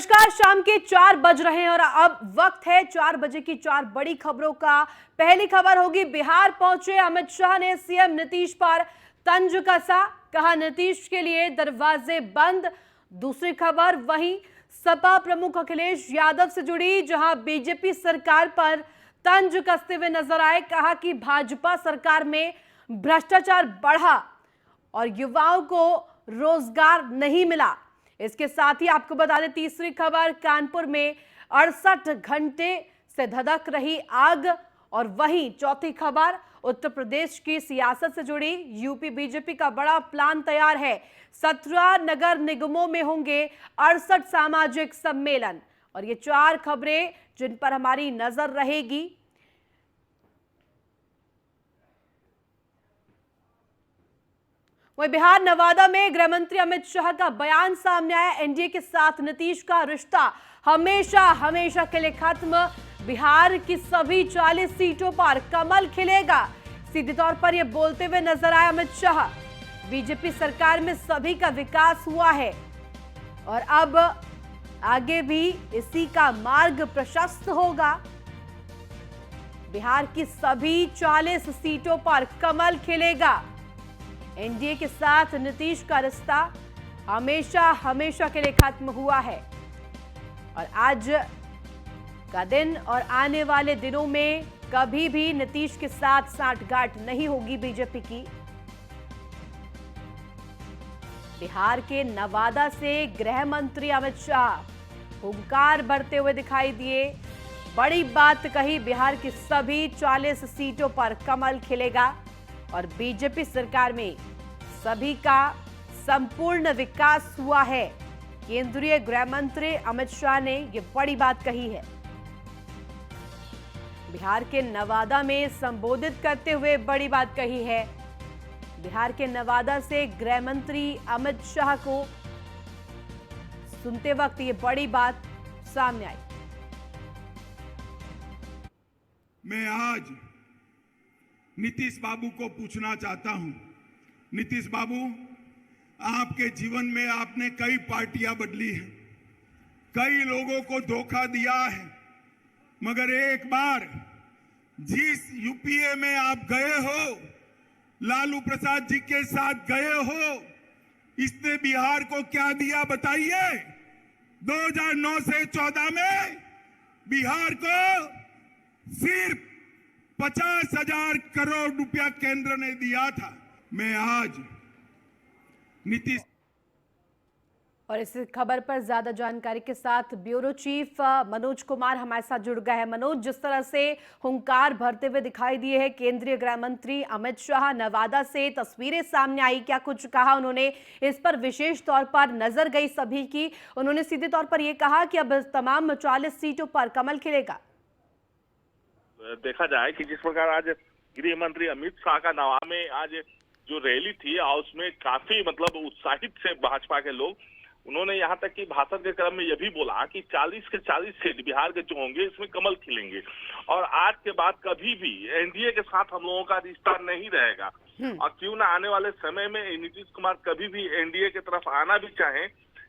नमस्कार, शाम के 4 बज रहे हैं और अब वक्त है 4 बजे की 4 बड़ी खबरों का। पहली खबर होगी, बिहार पहुंचे अमित शाह ने सीएम नीतीश पर तंज कसा, कहा नीतीश के लिए दरवाजे बंद। दूसरी खबर वहीं सपा प्रमुख अखिलेश यादव से जुड़ी, जहां बीजेपी सरकार पर तंज कसते हुए नजर आए, कहा कि भाजपा सरकार में भ्रष्टाचार बढ़ा और युवाओं को रोजगार नहीं मिला। इसके साथ ही आपको बता दें, तीसरी खबर, कानपुर में 68 घंटे से धधक रही आग। और वहीं चौथी खबर, उत्तर प्रदेश की सियासत से जुड़ी, यूपी बीजेपी का बड़ा प्लान तैयार है। 17 नगर निगमों में होंगे 68 सामाजिक सम्मेलन। और ये 4 खबरें जिन पर हमारी नजर रहेगी। वहीं बिहार नवादा में गृह मंत्री अमित शाह का बयान सामने आया। एनडीए के साथ नीतीश का रिश्ता हमेशा हमेशा के लिए खत्म। बिहार की सभी 40 सीटों पर कमल खिलेगा, सीधे तौर पर यह बोलते हुए नजर आए अमित शाह। बीजेपी सरकार में सभी का विकास हुआ है और अब आगे भी इसी का मार्ग प्रशस्त होगा। बिहार की सभी 40 सीटों पर कमल खिलेगा। एनडीए के साथ नीतीश का रिश्ता हमेशा हमेशा के लिए खत्म हुआ है और आज का दिन और आने वाले दिनों में कभी भी नीतीश के साथ सांठगांठ नहीं होगी बीजेपी की। बिहार के नवादा से गृह मंत्री अमित शाह हुंकार भरते हुए दिखाई दिए। बड़ी बात कही, बिहार की सभी 40 सीटों पर कमल खिलेगा और बीजेपी सरकार में सभी का संपूर्ण विकास हुआ है। केंद्रीय गृह मंत्री अमित शाह ने यह बड़ी बात कही है। बिहार के नवादा में संबोधित करते हुए बड़ी बात कही है। बिहार के नवादा से गृह मंत्री अमित शाह को सुनते वक्त ये बड़ी बात सामने आई। मैं आज नीतीश बाबू को पूछना चाहता हूं, नीतीश बाबू, आपके जीवन में आपने कई पार्टियां बदली हैं, कई लोगों को धोखा दिया है, मगर एक बार जिस यूपीए में आप गए हो, लालू प्रसाद जी के साथ गए हो, इसने बिहार को क्या दिया बताइए। 2009 से 14 में बिहार को सिर्फ 50,000 करोड़ रुपया केंद्र ने दिया था। मैं आज नीतीश और इस खबर पर ज्यादा जानकारी के साथ ब्यूरो चीफ मनोज कुमार हमारे साथ जुड़ गए हैं। मनोज, जिस तरह से हुंकार भरते हुए दिखाई दिए हैं केंद्रीय गृह मंत्री अमित शाह, नवादा से तस्वीरें सामने आई, क्या कुछ कहा उन्होंने? इस पर विशेष तौर पर नजर गई सभी की। उन्होंने सीधे तौर पर यह कहा कि अब तमाम 40 सीटों पर कमल खिलेगा। देखा जाए कि जिस प्रकार आज गृह मंत्री अमित शाह का नवादा में आज जो रैली थी और उसमें काफी उत्साहित से भाजपा के लोग, उन्होंने यहाँ तक कि भाषण के क्रम में यह भी बोला कि 40 के 40 सीट बिहार के जो होंगे इसमें कमल खिलेंगे और आज के बाद कभी भी एनडीए के साथ हम लोगों का रिश्ता नहीं रहेगा। और क्यों ना आने वाले समय में नीतीश कुमार कभी भी एनडीए की तरफ आना भी चाहे,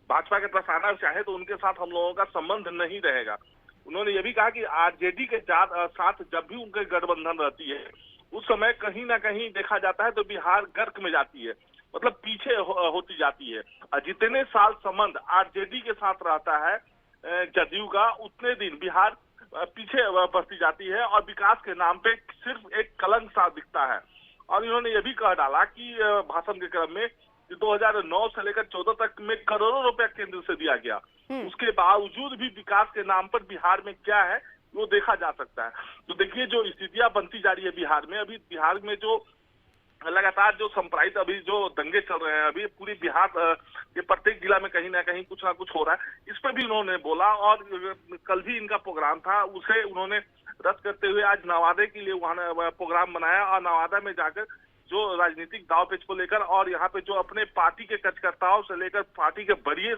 भाजपा की तरफ आना चाहे, तो उनके साथ हम लोगों का संबंध नहीं रहेगा। उन्होंने ये भी कहा कि आरजेडी के साथ जब भी उनके गठबंधन रहती है, उस समय कहीं ना कहीं देखा जाता है तो बिहार गर्क में जाती है, पीछे होती जाती है। और जितने साल संबंध आरजेडी के साथ रहता है जदयू का, उतने दिन बिहार पीछे बढ़ती जाती है और विकास के नाम पे सिर्फ एक कलंक सा दिखता है। और इन्होंने ये भी कह डाला कि भाषण के क्रम में 2009 से लेकर 14 तक में करोड़ों रुपया केंद्र से दिया गया, उसके बावजूद भी विकास के नाम पर बिहार में क्या है वो देखा जा सकता है। तो देखिए, जो स्थितियां बनती जा रही है बिहार में, अभी बिहार में जो लगातार जो संप्रायित अभी जो दंगे चल रहे हैं, अभी पूरी बिहार के प्रत्येक जिला में कहीं ना कहीं कुछ ना कुछ हो रहा है, इस पर भी उन्होंने बोला। और कल भी इनका प्रोग्राम था, उसे उन्होंने रद्द करते हुए आज नवादा के लिए वहां प्रोग्राम बनाया और नवादा में जाकर जो राजनीतिक दाव पेच को लेकर और यहाँ पे जो अपने पार्टी के कार्यकर्ताओं से लेकर पार्टी के बड़े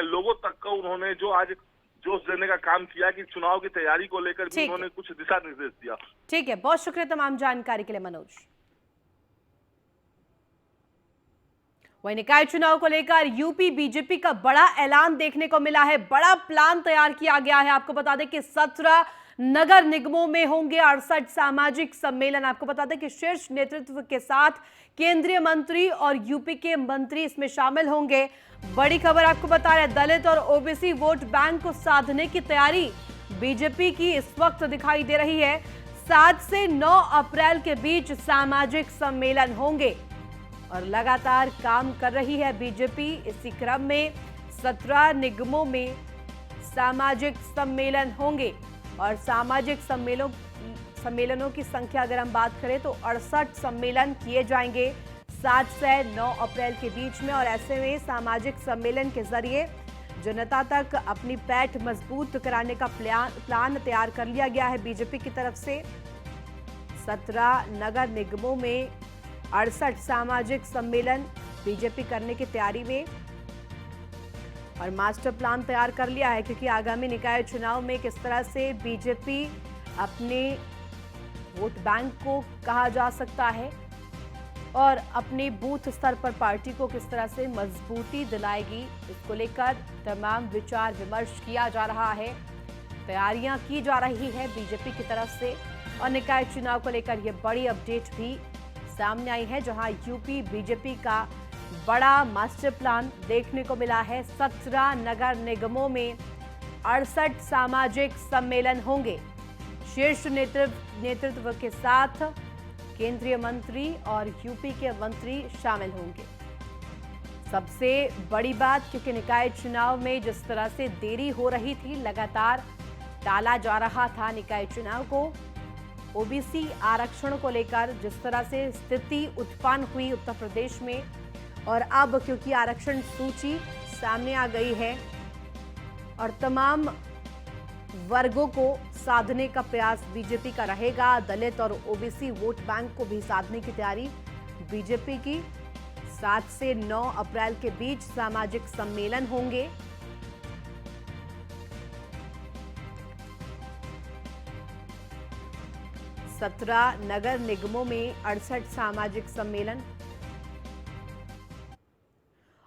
लोगों तक का उन्होंने जो आज जोश देने का काम किया कि चुनाव की तैयारी को लेकर भी उन्होंने कुछ दिशा निर्देश दिया। ठीक है, बहुत शुक्रिया तमाम जानकारी के लिए मनोज। वहीं निकाय चुनाव को लेकर यूपी बीजेपी का बड़ा ऐलान देखने को मिला है। बड़ा प्लान तैयार किया गया है। आपको बता दें कि 17 नगर निगमों में होंगे 68 सामाजिक सम्मेलन। आपको बता दें कि शीर्ष नेतृत्व के साथ केंद्रीय मंत्री और यूपी के मंत्री इसमें शामिल होंगे। बड़ी खबर आपको बता रहे, दलित और ओबीसी वोट बैंक को साधने की तैयारी बीजेपी की इस वक्त दिखाई दे रही है। 7 से 9 अप्रैल के बीच सामाजिक सम्मेलन होंगे और लगातार काम कर रही है बीजेपी। इसी क्रम में 17 निगमों में सामाजिक सम्मेलन होंगे और सामाजिक सम्मेलनों की संख्या अगर हम बात करें तो 68 सम्मेलन किए जाएंगे 7 से 9 अप्रैल के बीच में। और ऐसे में सामाजिक सम्मेलन के जरिए जनता तक अपनी पैठ मजबूत कराने का प्लान तैयार कर लिया गया है बीजेपी की तरफ से। 17 नगर निगमों में 68 सामाजिक सम्मेलन बीजेपी करने की तैयारी में और मास्टर प्लान तैयार कर लिया है, क्योंकि आगामी निकाय चुनाव में किस तरह से बीजेपी अपने वोट बैंक को कहा जा सकता है और अपने बूथ स्तर पर पार्टी को किस तरह से मजबूती दिलाएगी, इसको लेकर तमाम विचार विमर्श किया जा रहा है। तैयारियां की जा रही है बीजेपी की तरफ से और निकाय चुनाव को लेकर यह बड़ी अपडेट भी सामने आई है, जहां यूपी बीजेपी का बड़ा मास्टर प्लान देखने को मिला है। 17 नगर निगमों में 68 सामाजिक सम्मेलन होंगे। शीर्ष नेतृत्व के साथ केंद्रीय मंत्री और यूपी के मंत्री शामिल होंगे। सबसे बड़ी बात, क्योंकि निकाय चुनाव में जिस तरह से देरी हो रही थी, लगातार टाला जा रहा था निकाय चुनाव को, ओबीसी आरक्षण को लेकर जिस तरह से स्थिति उत्पन्न हुई उत्तर प्रदेश में, और अब क्योंकि आरक्षण सूची सामने आ गई है और तमाम वर्गों को साधने का प्रयास बीजेपी का रहेगा। दलित और ओबीसी वोट बैंक को भी साधने की तैयारी बीजेपी की। 7 से 9 अप्रैल के बीच सामाजिक सम्मेलन होंगे। सत्रह नगर निगमों में 68 सामाजिक सम्मेलन।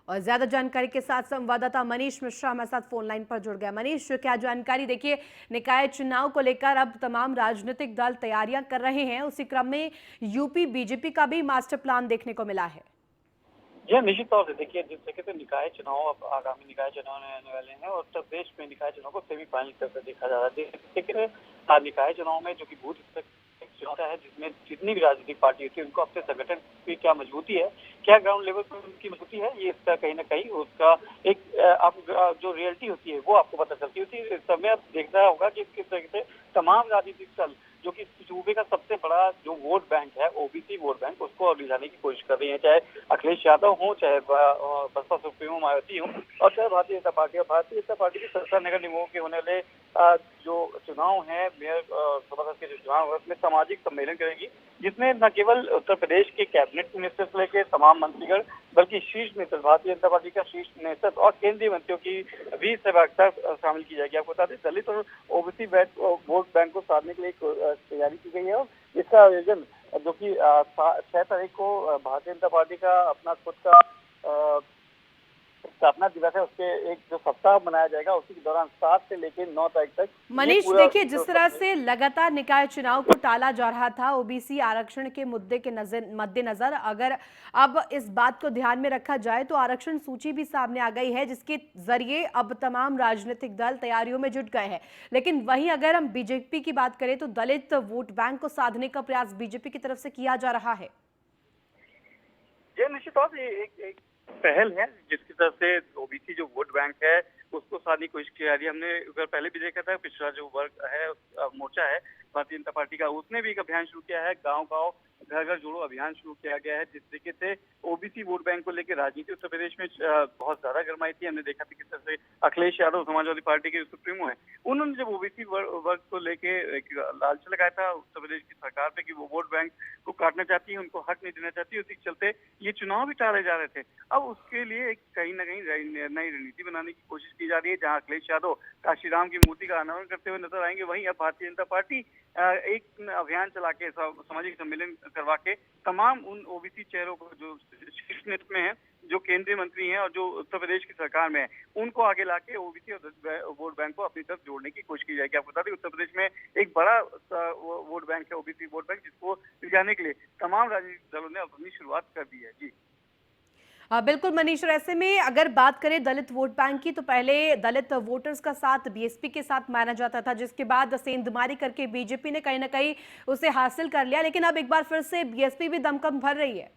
और ज्यादा जानकारी के साथ संवाददाता मनीष मिश्रा हमारे साथ फोन लाइन पर जुड़ गया। मनीष, क्या जानकारी? देखिए, निकाय चुनाव को लेकर अब तमाम राजनीतिक दल तैयारियां कर रहे हैं, उसी क्रम में यूपी बीजेपी का भी मास्टर प्लान देखने को मिला है। यह निश्चित तौर से देखिए, जिस तरीके से निकाय चुनाव अब आगामी निकाय चुनाव आने वाले हैं और उत्तर प्रदेश में निकाय चुनाव को सेमीफाइनल करके देखा जा रहा है। लेकिन निकाय चुनाव में जो कि बूथ चुनाव है, जिसमें जितनी भी राजनीतिक पार्टी होती है उनको अपने संगठन की क्या मजबूती है, क्या ग्राउंड लेवल पर उनकी मजबूती है, ये इसका कहीं ना कहीं उसका एक आप जो रियलिटी होती है वो आपको पता चलती है। इस समय अब देखना होगा कि किस तरीके से तमाम राजनीतिक दल जो कि सूबे का सबसे बड़ा जो वोट बैंक है, ओबीसी वोट बैंक, उसको अब ले की कोशिश कर रही है। चाहे अखिलेश यादव हो, चाहे बसपा सुप्रीमो मायावती हो, और चाहे भारतीय जनता पार्टी। भारतीय जनता पार्टी के 17 नगर निगमों के होने वाले जो चुनाव है, मेयर सभासद के जो चुनाव है, उसमें सामाजिक सम्मेलन करेगी, जिसमें न केवल उत्तर प्रदेश के कैबिनेट मिनिस्टर से लेकर तमाम मंत्रीगण, बल्कि शीर्ष नेतृत्व, भारतीय जनता पार्टी का शीर्ष नेतृत्व और केंद्रीय मंत्रियों की भी सहभागिता शामिल की जाएगी। आपको बता दें, दलित और ओबीसी वोट बैंक को साधने के लिए तैयारी की गई है और इसका आयोजन जो कि 6 तारीख को भारतीय जनता पार्टी का अपना खुद का स्थापना दिवस है, उसके एक जो सप्ताह मनाया जाएगा, उसी के दौरान 7 से लेकर 9 तारीख तक। मनीष, देखिए, जिस तरह से लगातार निकाय चुनाव को टाला जा रहा था ओबीसी आरक्षण के मुद्दे के मद्देनजर, अगर अब इस बात को ध्यान में रखा जाए तो आरक्षण सूची भी सामने आ गई है, जिसके जरिए अब तमाम राजनीतिक दल तैयारियों में जुट गए हैं। लेकिन वहीं अगर हम बीजेपी की बात करें तो दलित वोट बैंक को साधने का प्रयास बीजेपी की तरफ से किया जा रहा है। ये निश्चित तौर से एक पहल है, जिसकी तरफ से ओबीसी जो वोट बैंक है उसको साधने की कोशिश की जा रही है। हमने अगर पहले भी देखा था, पिछड़ा जो वर्ग है, मोर्चा है भारतीय जनता पार्टी का, उसने भी एक अभियान शुरू किया है, गांव-गांव घर घर जोड़ो अभियान शुरू किया गया है, जिस तरीके से ओबीसी वोट बैंक को लेकर राजनीति उत्तर प्रदेश में बहुत ज्यादा गरमाई थी। हमने देखा था किस तरह से अखिलेश यादव समाजवादी पार्टी के सुप्रीमो है, उन्होंने जब ओबीसी वर्ग को लेकर एक लालच लगाया था उत्तर प्रदेश की सरकार पे कि वो वोट बैंक को काटना चाहती है, उनको हक नहीं देना चाहती, उसी के चलते ये चुनाव भी टाले जा रहे थे। अब उसके लिए कहीं ना कहीं नई रणनीति बनाने की कोशिश की जा रही है, जहां अखिलेश यादव काशीराम की मूर्ति का अनावरण करते हुए नजर आएंगे, वहीं अब भारतीय जनता पार्टी एक अभियान चला के सामाजिक सम्मेलन करवा के तमाम उन ओबीसी चेहरों को जो शीर्ष नेतृत्व में है जो केंद्रीय मंत्री हैं और जो उत्तर प्रदेश की सरकार में है, उनको आगे लाके ओबीसी और वोट बैंक को अपनी तरफ जोड़ने की कोशिश की जाएगी। आपको बता दें उत्तर प्रदेश में एक बड़ा वोट बैंक है, ओबीसी वोट बैंक, जिसको जाने के लिए तमाम राजनीतिक दलों ने अपनी शुरुआत कर दी है। जी बिल्कुल मनीष, और ऐसे में अगर बात करें दलित वोट बैंक की, तो पहले दलित वोटर्स का साथ बीएसपी के साथ माना जाता था, जिसके बाद सेंधमारी करके बीजेपी ने कहीं ना कहीं उसे हासिल कर लिया, लेकिन अब एक बार फिर से बीएसपी भी दमखम भर रही है।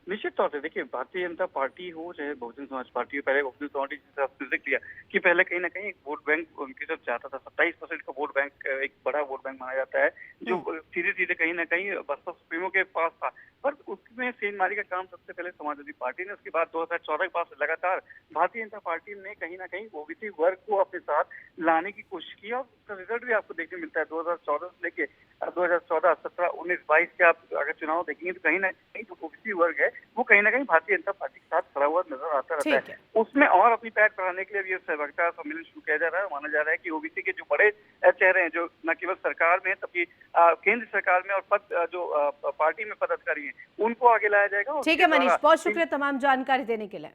निश्चित तौर से देखिए, भारतीय जनता पार्टी हो चाहे बहुजन समाज पार्टी हो, पहले बहुजन समाज पार्टी जिक्र किया कि पहले कहीं ना कहीं एक वोट बैंक उनकी तरफ जाता था। 27% का वोट बैंक एक बड़ा वोट बैंक माना जाता है, जो सीधे सीधे कहीं ना कहीं बसपा सुप्रीमो के पास था। पर उसमें सेंधमारी का काम सबसे पहले समाजवादी पार्टी ने, उसके बाद 2014 के बाद लगातार भारतीय जनता पार्टी ने कहीं ना कहीं ओबीसी वर्ग को अपने साथ लाने की कोशिश की, और उसका रिजल्ट भी आपको देखने मिलता है। 2014 से लेके 2014, 17, 19, 22 के आप अगर चुनाव देखेंगे तो कहीं ना कहीं जो ओबीसी वर्ग है वो कहीं ना कहीं भारतीय जनता पार्टी के साथ खड़ा हुआ नजर आता रहता है। उसमें और अपनी पैठ बढ़ाने के लिए ये सहभागिता सम्मेलन शुरू किया जा रहा है। माना जा रहा है कि ओबीसी के जो बड़े चेहरे हैं, जो न केवल सरकार में तभी केंद्र सरकार में और पद जो पार्टी में पदाधिकारी हैं, उनको आगे लाया जाएगा। ठीक है मनीष, बहुत शुक्रिया तमाम जानकारी देने के लिए।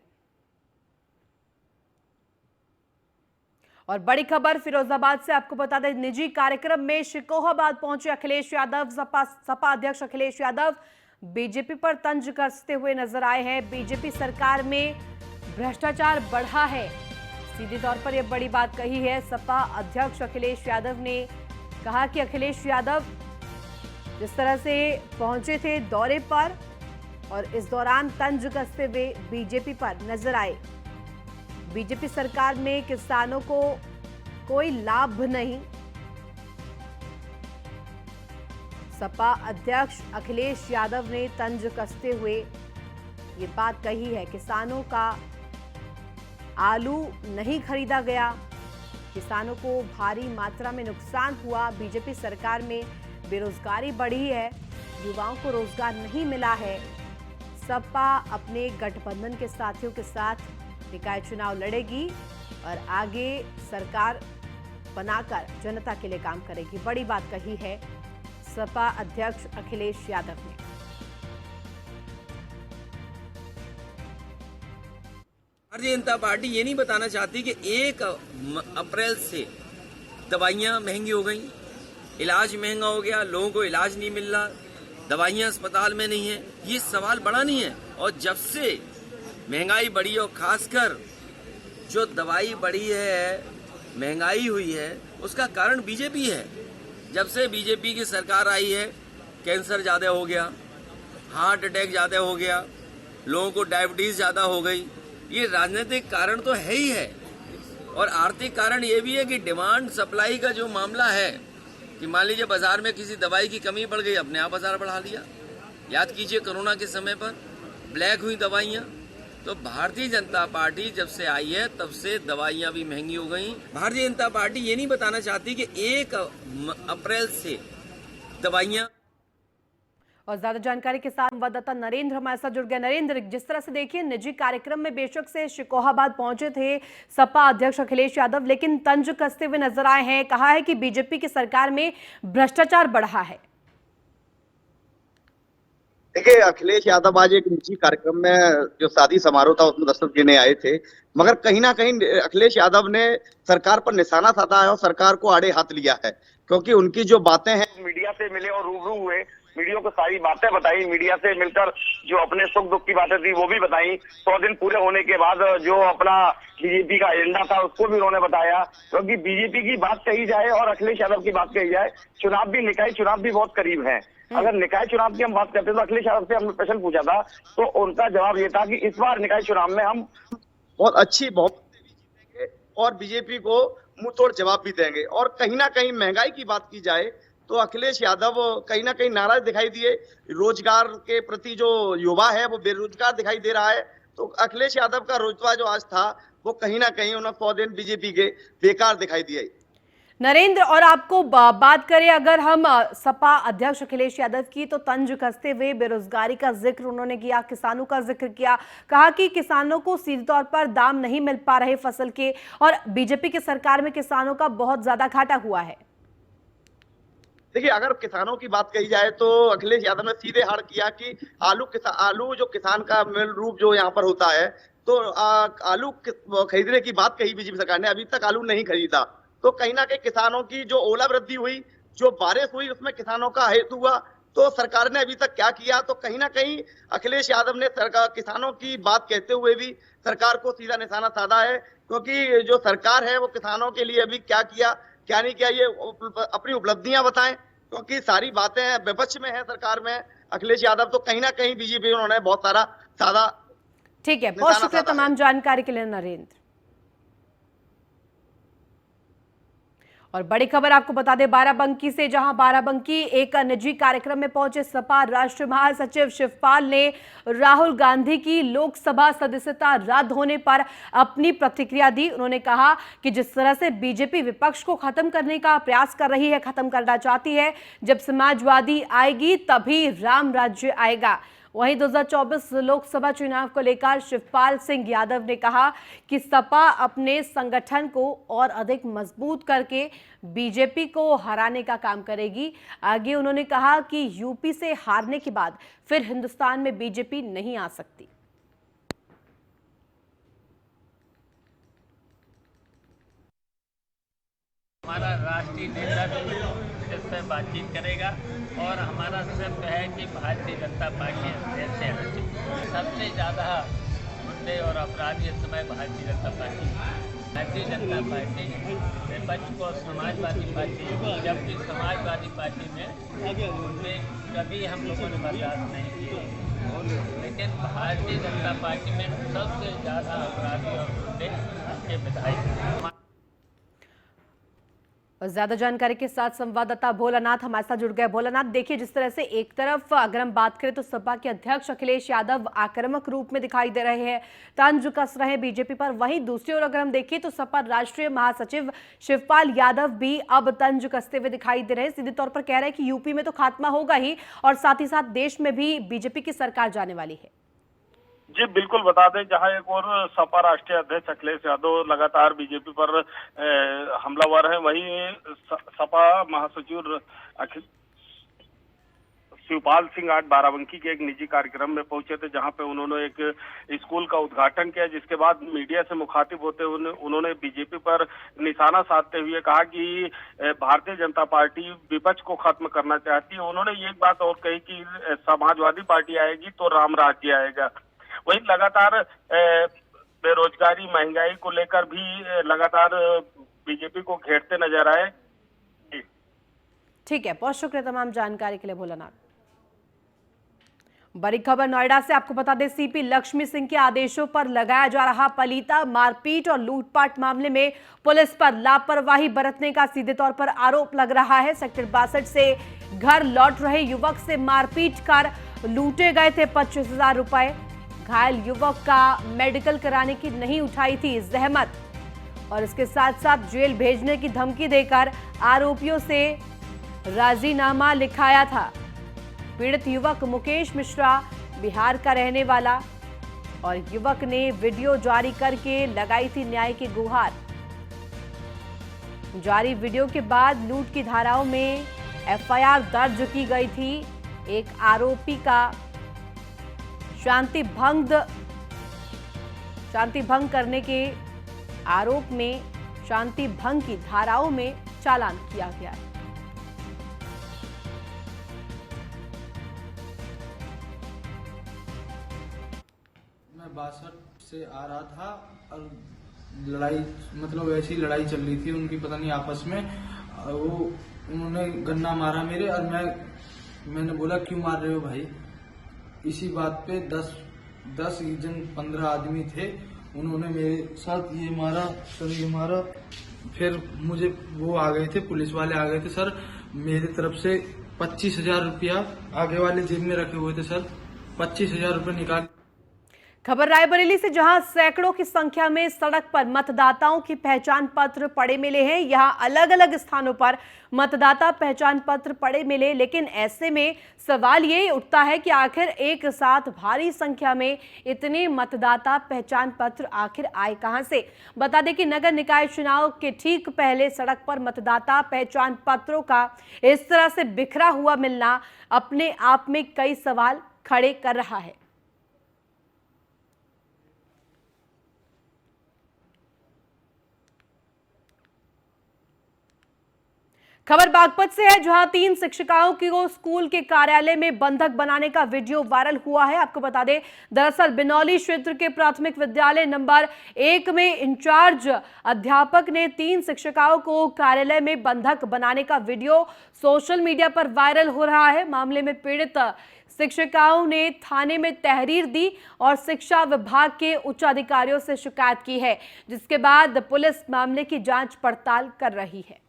और बड़ी खबर फिरोजाबाद से आपको बता दें, निजी कार्यक्रम में शिकोहाबाद पहुंचे अखिलेश यादव। सपा अध्यक्ष अखिलेश यादव बीजेपी पर तंज कसते हुए नजर आए हैं। बीजेपी सरकार में भ्रष्टाचार बढ़ा है, सीधे तौर पर यह बड़ी बात कही है। सपा अध्यक्ष अखिलेश यादव ने कहा कि अखिलेश यादव जिस तरह से पहुंचे थे दौरे पर और इस दौरान तंज कसते हुए बीजेपी पर नजर आए। बीजेपी सरकार में किसानों को कोई लाभ नहीं। सपा अध्यक्ष अखिलेश यादव ने तंज कसते हुए ये बात कही है। किसानों का आलू नहीं खरीदा गया, किसानों को भारी मात्रा में नुकसान हुआ। बीजेपी सरकार में बेरोजगारी बढ़ी है, युवाओं को रोजगार नहीं मिला है। सपा अपने गठबंधन के साथियों के साथ निकाय चुनाव लड़ेगी और आगे सरकार बनाकर जनता के लिए काम करेगी। बड़ी बात कही है सपा अध्यक्ष अखिलेश यादव ने। भारतीय जनता पार्टी ये नहीं बताना चाहती कि 1 अप्रैल से दवाइयां महंगी हो गई, इलाज महंगा हो गया, लोगों को इलाज नहीं मिल रहा, दवाइयां अस्पताल में नहीं है। ये सवाल बड़ा नहीं है। और जब से महंगाई बढ़ी और खासकर जो दवाई बढ़ी है, महंगाई हुई है, उसका कारण बीजेपी है। जब से बीजेपी की सरकार आई है, कैंसर ज्यादा हो गया, हार्ट अटैक ज्यादा हो गया, लोगों को डायबिटीज ज्यादा हो गई। ये राजनीतिक कारण तो है ही है, और आर्थिक कारण ये भी है कि डिमांड सप्लाई का जो मामला है कि मान लीजिए बाजार में किसी दवाई की कमी पड़ गई, अपने आप बाजार बढ़ा लिया। याद कीजिए कोरोना के समय पर ब्लैक हुई दवाइयां। तो भारतीय जनता पार्टी जब से आई है तब से दवाइयां भी महंगी हो गई। भारतीय जनता पार्टी ये नहीं बताना चाहती कि 1 अप्रैल से दवाइयां। और ज्यादा जानकारी के साथ संवाददाता नरेंद्र हमारे साथ जुड़ गया। नरेंद्र, जिस तरह से देखिए निजी कार्यक्रम में बेशक से शिकोहाबाद पहुंचे थे सपा अध्यक्ष अखिलेश यादव, लेकिन तंज कसते हुए नजर आए हैं। कहा है कि बीजेपी की सरकार में भ्रष्टाचार बढ़ा है। देखिए, अखिलेश यादव आज एक निजी कार्यक्रम में जो शादी समारोह था उसमें दस्तक देने आए थे, मगर कहीं ना कहीं अखिलेश यादव ने सरकार पर निशाना साधा है और सरकार को आड़े हाथ लिया है, क्योंकि उनकी जो बातें हैं, मीडिया से मिले और रूबरू हुए, मीडिया को सारी बातें बताई, मीडिया से मिलकर जो अपने सुख दुख की बातें थी वो भी बताई। 100 दिन पूरे होने के बाद जो अपना बीजेपी का एजेंडा था उसको भी उन्होंने बताया। क्योंकि बीजेपी की बात कही जाए और अखिलेश यादव की बात कही जाए, चुनाव भी निकाय चुनाव भी बहुत करीब है। अगर निकाय चुनाव की हम बात करते हैं तो अखिलेश यादव से हमने प्रश्न पूछा था तो उनका जवाब ये था कि इस बार निकाय चुनाव में हम बहुत अच्छी बहुमत देंगे और बीजेपी को मुंह तोड़ जवाब भी देंगे। और कहीं ना कहीं महंगाई की बात की जाए तो अखिलेश यादव कहीं ना कहीं नाराज दिखाई दिए। रोजगार के प्रति जो युवा है वो बेरोजगार दिखाई दे रहा है। तो अखिलेश यादव का रोजगार जो आज था वो कहीं ना कहीं उन्हें 100 दिन बीजेपी के बेकार दिखाई दिए। नरेंद्र, और आपको बात करें अगर हम सपा अध्यक्ष अखिलेश यादव की, तो तंज कसते हुए बेरोजगारी का जिक्र उन्होंने किया, किसानों का जिक्र किया। कहा कि किसानों को सीधे तौर पर दाम नहीं मिल पा रहे फसल के, और बीजेपी की सरकार में किसानों का बहुत ज्यादा घाटा हुआ है। देखिए, अगर किसानों की बात कही जाए तो अखिलेश यादव ने सीधे हार किया कि आलू जो किसान का मूल रूप जो यहाँ पर होता है, तो आलू खरीदने की बात कही बीजेपी सरकार ने, अभी तक आलू नहीं खरीदा। तो कहीं ना कहीं किसानों की जो ओलावृष्टि हुई, जो बारिश हुई, उसमें किसानों का हित हुआ। तो सरकार ने अभी तक क्या किया? तो कहीं ना कहीं अखिलेश यादव ने सरकार किसानों की बात कहते हुए भी सरकार को सीधा निशाना साधा है, क्योंकि जो सरकार है वो किसानों के लिए अभी क्या किया क्या नहीं किया, ये अपनी उपलब्धियां बताएं, क्योंकि सारी बातें विपक्ष में है सरकार में अखिलेश यादव। तो कहीं ना कहीं बीजेपी उन्होंने बहुत सारा साधा। ठीक है, बहुत शुक्रिया तमाम जानकारी के लिए नरेंद्र। और बड़ी खबर आपको बता दें बाराबंकी से, जहां बाराबंकी एक निजी कार्यक्रम में पहुंचे सपा राष्ट्रीय महासचिव शिवपाल ने राहुल गांधी की लोकसभा सदस्यता रद्द होने पर अपनी प्रतिक्रिया दी। उन्होंने कहा कि जिस तरह से बीजेपी विपक्ष को खत्म करने का प्रयास कर रही है, खत्म करना चाहती है, जब समाजवादी आएगी तभी राम राज्य आएगा। वहीं 2024 लोकसभा चुनाव को लेकर शिवपाल सिंह यादव ने कहा कि सपा अपने संगठन को और अधिक मजबूत करके बीजेपी को हराने का काम करेगी। आगे उन्होंने कहा कि यूपी से हारने के बाद फिर हिंदुस्तान में बीजेपी नहीं आ सकती। हमारा राष्ट्रीय नेता भी इस पर बातचीत करेगा और हमारा सिर्फ है कि भारतीय जनता पार्टी से सबसे ज़्यादा मुद्दे और अपराधी इस समय भारतीय जनता पार्टी विपक्ष को समाजवादी पार्टी, जबकि समाजवादी पार्टी में मुद्दे कभी हम लोगों ने बर्दाश्त नहीं किए, लेकिन भारतीय जनता पार्टी में सबसे ज़्यादा अपराधी और मुद्दे के विधायक। और ज्यादा जानकारी के साथ संवाददाता भोलानाथ हमारे साथ जुड़ गए। भोलानाथ, देखिए जिस तरह से एक तरफ अगर हम बात करें तो सपा के अध्यक्ष अखिलेश यादव आक्रामक रूप में दिखाई दे रहे हैं, तंज कस रहे हैं बीजेपी पर, वहीं दूसरी ओर अगर हम देखें तो सपा राष्ट्रीय महासचिव शिवपाल यादव भी अब तंज कसते हुए दिखाई दे रहे हैं। सीधे तौर पर कह रहे हैं कि यूपी में तो खात्मा होगा ही और साथ ही साथ देश में भी बीजेपी की सरकार जाने वाली है। जी बिल्कुल, बता दें जहां एक और सपा राष्ट्रीय अध्यक्ष अखिलेश यादव लगातार बीजेपी पर हमलावर है, वहीं सपा महासचिव शिवपाल सिंह आज बाराबंकी के एक निजी कार्यक्रम में पहुंचे थे, जहां पे उन्होंने एक स्कूल का उद्घाटन किया, जिसके बाद मीडिया से मुखातिब होते हुए उन्होंने बीजेपी पर निशाना साधते हुए कहा कि भारतीय जनता पार्टी विपक्ष को खत्म करना चाहती है। उन्होंने एक बात और कही कि समाजवादी पार्टी आएगी तो राम राज्य आएगा। वहीं लगातार बेरोजगारी, महंगाई को लेकर भी लगातार बीजेपी को घेरते नजर आए। ठीक है, बहुत शुक्रिया तमाम जानकारी के लिए भोलानाथ। बड़ी खबर नोएडा से आपको बता दें, सीपी लक्ष्मी सिंह के आदेशों पर लगाया जा रहा पलीता मारपीट और लूटपाट मामले में पुलिस पर लापरवाही बरतने का सीधे तौर पर आरोप लग रहा है। सेक्टर 62 से घर लौट रहे युवक से मारपीट कर लूटे गए थे 25,000 रुपए। घायल युवक का मेडिकल कराने की नहीं उठाई थी जहमत और इसके साथ साथ जेल भेजने की धमकी देकर आरोपियों से राजीनामा लिखाया था। पीड़ित युवक मुकेश मिश्रा बिहार का रहने वाला और युवक ने वीडियो जारी करके लगाई थी न्याय की गुहार। जारी वीडियो के बाद लूट की धाराओं में एफआईआर दर्ज की गई थी। एक आरोपी का शांति भंग करने के आरोप में शांति भंग की धाराओं में चालान किया गया है। मैं 62 से आ रहा था और लड़ाई मतलब ऐसी लड़ाई चल रही थी उनकी, पता नहीं आपस में, वो उन्होंने गन्ना मारा मेरे और मैंने बोला क्यों मार रहे हो भाई। इसी बात पे 10 जन 15 आदमी थे, उन्होंने मेरे साथ ये मारा, सर ये मारा, फिर मुझे वो आ गए थे, पुलिस वाले आ गए थे सर। मेरी तरफ से 25,000 रुपया आगे वाले जेब में रखे हुए थे सर, 25,000 रुपये निकाल। खबर रायबरेली से, जहां सैकड़ों की संख्या में सड़क पर मतदाताओं की पहचान पत्र पड़े मिले हैं। यहां अलग अलग स्थानों पर मतदाता पहचान पत्र पड़े मिले, लेकिन ऐसे में सवाल ये उठता है कि आखिर एक साथ भारी संख्या में इतने मतदाता पहचान पत्र आखिर आए कहां से। बता दें कि नगर निकाय चुनाव के ठीक पहले सड़क पर मतदाता पहचान पत्रों का इस तरह से बिखरा हुआ मिलना अपने आप में कई सवाल खड़े कर रहा है। खबर बागपत से है, जहां 3 शिक्षिकाओं को स्कूल के कार्यालय में बंधक बनाने का वीडियो वायरल हुआ है। आपको बता दें, दरअसल बिनौली क्षेत्र के प्राथमिक विद्यालय नंबर 1 में इंचार्ज अध्यापक ने 3 शिक्षिकाओं को कार्यालय में बंधक बनाने का वीडियो सोशल मीडिया पर वायरल हो रहा है। मामले में पीड़ित शिक्षिकाओं ने थाने में तहरीर दी और शिक्षा विभाग के उच्च अधिकारियों से शिकायत की है, जिसके बाद पुलिस मामले की जांच पड़ताल कर रही है।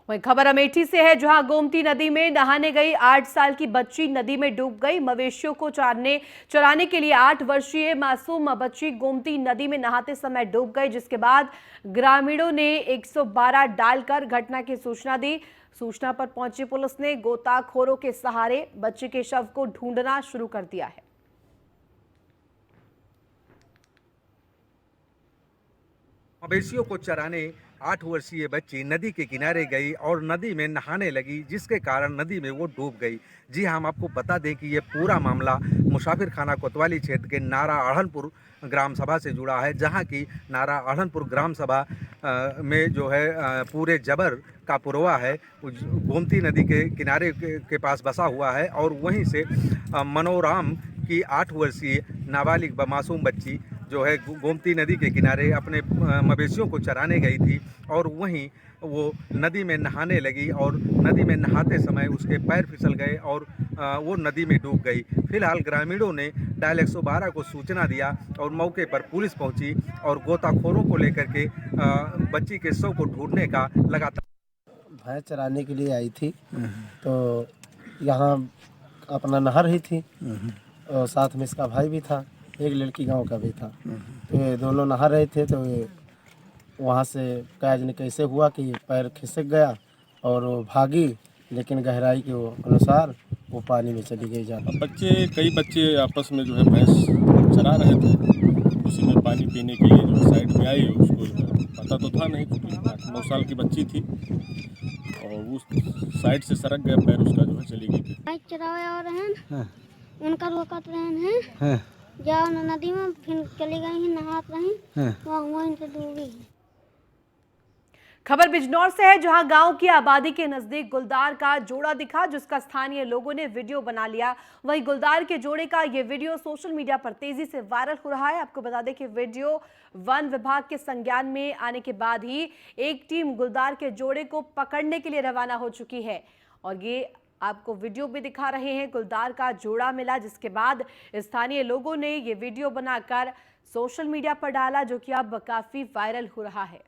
वहीं खबर अमेठी से है, जहां गोमती नदी में नहाने गई 8 साल की बच्ची नदी में डूब गई। मवेशियों को चराने के लिए 8 वर्षीय मासूम बच्ची गोमती नदी में नहाते समय डूब गई, जिसके बाद ग्रामीणों ने 112 डालकर घटना की सूचना दी। सूचना पर पहुंची पुलिस ने गोताखोरों के सहारे बच्ची के शव को ढूंढना शुरू कर दिया है। मवेशियों को चराने 8 वर्षीय बच्ची नदी के किनारे गई और नदी में नहाने लगी, जिसके कारण नदी में वो डूब गई। जी हाँ, हम आपको बता दें कि ये पूरा मामला मुसाफिर खाना कोतवाली क्षेत्र के नारा अढ़नपुर ग्राम सभा से जुड़ा है, जहाँ की नारा अढ़नपुर ग्राम सभा में जो है पूरे जबर का पुरवा है, गोमती नदी के किनारे के पास बसा हुआ है। और वहीं से मनोराम की 8 वर्षीय नाबालिग मासूम बच्ची जो है गोमती नदी के किनारे अपने मवेशियों को चराने गई थी और वहीं वो नदी में नहाने लगी और नदी में नहाते समय उसके पैर फिसल गए और वो नदी में डूब गई। फिलहाल ग्रामीणों ने डायल 112 को सूचना दिया और मौके पर पुलिस पहुंची और गोताखोरों को लेकर के बच्ची के शव को ढूंढने का लगातार। भैंस चराने के लिए आई थी तो यहाँ अपना नहर ही थी और साथ में इसका भाई भी था, एक लड़की गांव का भी था। तो ये दोनों नहा रहे थे तो वहाँ से कैसे हुआ कि पैर खिसक गया और वो भागी, लेकिन गहराई के अनुसार वो पानी में चली गई जाता। कई बच्चे आपस में जो है भैंस चरा रहे थे, उसी में पानी पीने के लिए जो साइड में आई, उसको पता तो था नहीं, 8-9 साल की बच्ची थी और उस साइड से सरक गया पैर उसका, जो है चली गई। चरावे और हैं उनका रोकत रहे हैं जाओ नदी में, फिर चली गई नहात रही, वहीं से डूबी। खबर बिजनौर से है, जहां गांव की आबादी के नजदीक गुलदार का जोड़ा दिखा, जिसका स्थानीय लोगों ने वीडियो बना लिया। वहीं गुलदार के जोड़े का ये वीडियो सोशल मीडिया पर तेजी से वायरल हो रहा है। आपको बता दें कि वीडियो वन विभाग के संज्ञान में आने के बाद ही एक टीम गुलदार के जोड़े को पकड़ने के लिए रवाना हो चुकी है और ये आपको वीडियो भी दिखा रहे हैं। गुलदार का जोड़ा मिला, जिसके बाद स्थानीय लोगों ने ये वीडियो बनाकर सोशल मीडिया पर डाला, जो कि अब काफी वायरल हो रहा है।